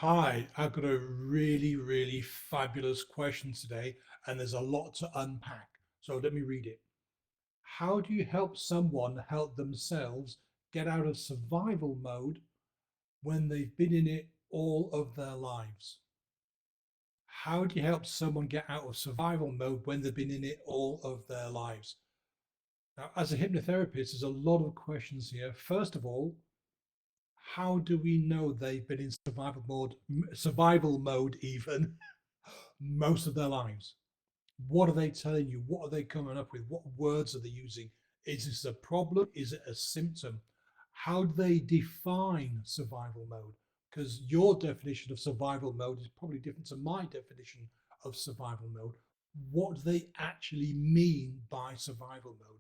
Hi, I've got a really fabulous question today, and there's a lot to unpack. So let me read it. How do you help someone help themselves get out of survival mode when they've been in it all of their lives? How do you help someone get out of survival mode when they've been in it all of their lives? Now, as a hypnotherapist, there's a lot of questions here. First of all, how do we know they've been in survival mode even most of their lives? What are they telling you? What are they coming up with? What words are they using? Is this a problem? Is it a symptom? How do they define survival mode? Because your definition of survival mode is probably different to my definition of survival mode. What do they actually mean by survival mode?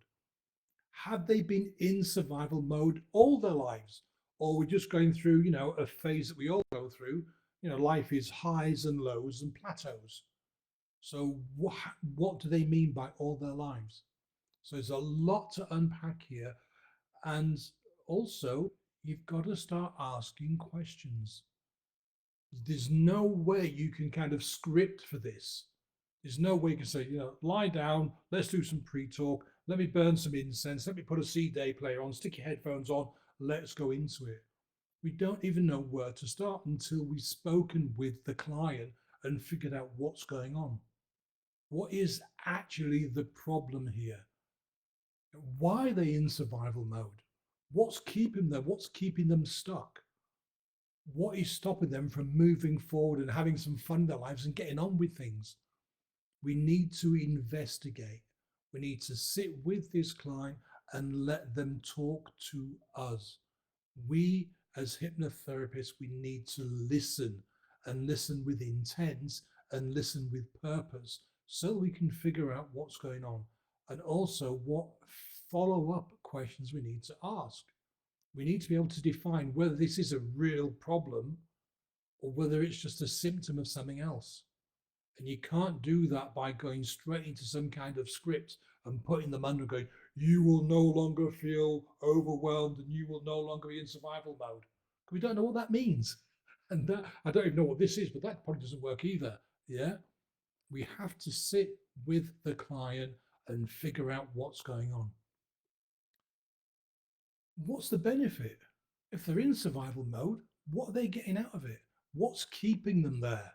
Have they been in survival mode all their lives? Or we're just going through, a phase that we all go through. Life is highs and lows and plateaus. So what do they mean by all their lives? So there's a lot to unpack here. And also, you've got to start asking questions. There's no way you can kind of script for this. There's no way you can say, lie down, let's do some pre-talk, let me burn some incense, let me put a CD player on, stick your headphones on, let's go into it. We don't even know where to start until we've spoken with the client and figured out what's going on. What is actually the problem here? Why are they in survival mode? What's keeping them? What's keeping them stuck? What is stopping them from moving forward and having some fun in their lives and getting on with things? We need to investigate. We need to sit with this client and let them talk to us. We, as hypnotherapists, we need to listen and listen with intent and listen with purpose so we can figure out what's going on and also what follow up questions we need to ask. We need to be able to define whether this is a real problem or whether it's just a symptom of something else. And you can't do that by going straight into some kind of script and putting them under going, you will no longer feel overwhelmed and you will no longer be in survival mode. We don't know what that means. And that I don't even know what this is, but that probably doesn't work either. Yeah. We have to sit with the client and figure out what's going on. What's the benefit? If they're in survival mode, what are they getting out of it? What's keeping them there?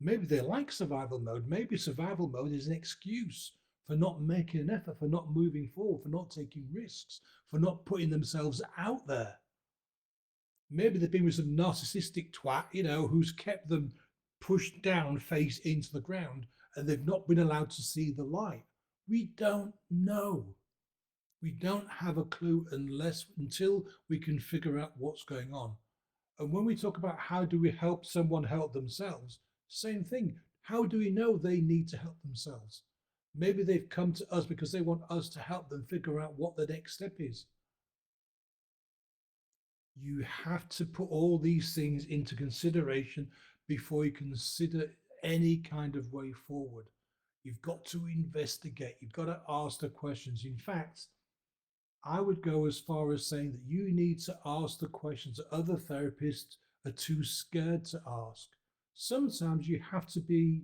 Maybe they like survival mode. Maybe survival mode is an excuse for not making an effort, for not moving forward, for not taking risks, for not putting themselves out there. Maybe they've been with some narcissistic twat, who's kept them pushed down face into the ground and they've not been allowed to see the light. We don't know. We don't have a clue until we can figure out what's going on. And when we talk about how do we help someone help themselves, same thing. How do we know they need to help themselves? Maybe they've come to us because they want us to help them figure out what the next step is. You have to put all these things into consideration before you consider any kind of way forward. You've got to investigate, you've got to ask the questions. In fact, I would go as far as saying that you need to ask the questions that other therapists are too scared to ask. Sometimes you have to be,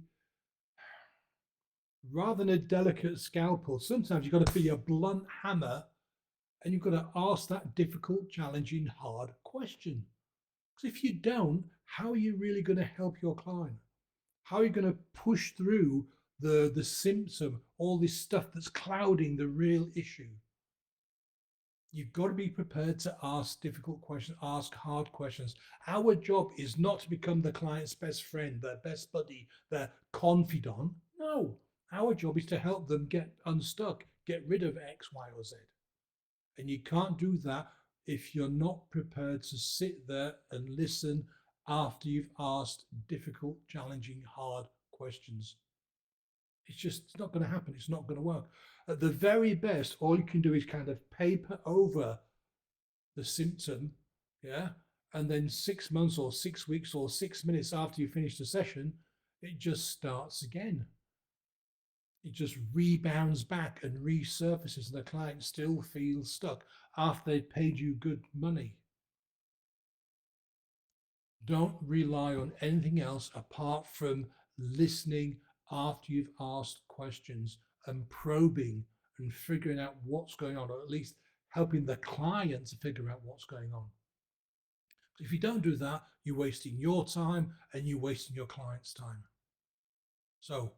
rather than a delicate scalpel, sometimes you've got to be a blunt hammer and you've got to ask that difficult, challenging, hard question. Because if you don't, how are you really going to help your client? How are you going to push through the symptom, all this stuff that's clouding the real issue? You've got to be prepared to ask difficult questions, ask hard questions. Our job is not to become the client's best friend, their best buddy, their confidant. No, our job is to help them get unstuck, get rid of X, Y, or Z. And you can't do that if you're not prepared to sit there and listen after you've asked difficult, challenging, hard questions. It's not going to happen. It's not going to work. At the very best, all you can do is kind of paper over the symptom, yeah, and then 6 months or 6 weeks or 6 minutes after you finish the session, it just starts again. It just rebounds back and resurfaces, and the client still feels stuck after they've paid you good money. Don't rely on anything else apart from listening after you've asked questions and probing and figuring out what's going on, or at least helping the client to figure out what's going on. If you don't do that, you're wasting your time and you're wasting your client's time. So,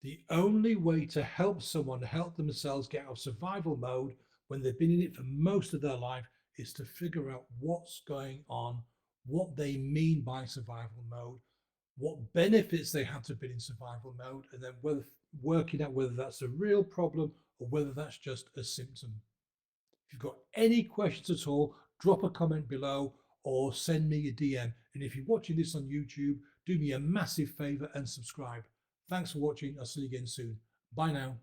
the only way to help someone help themselves get out of survival mode when they've been in it for most of their life is to figure out what's going on, what they mean by survival mode, what benefits they have to be in survival mode, and then whether working out whether that's a real problem or whether that's just a symptom. If you've got any questions at all, drop a comment below or send me a DM. And if you're watching this on YouTube, do me a massive favor and subscribe. Thanks for watching. I'll see you again soon. Bye now.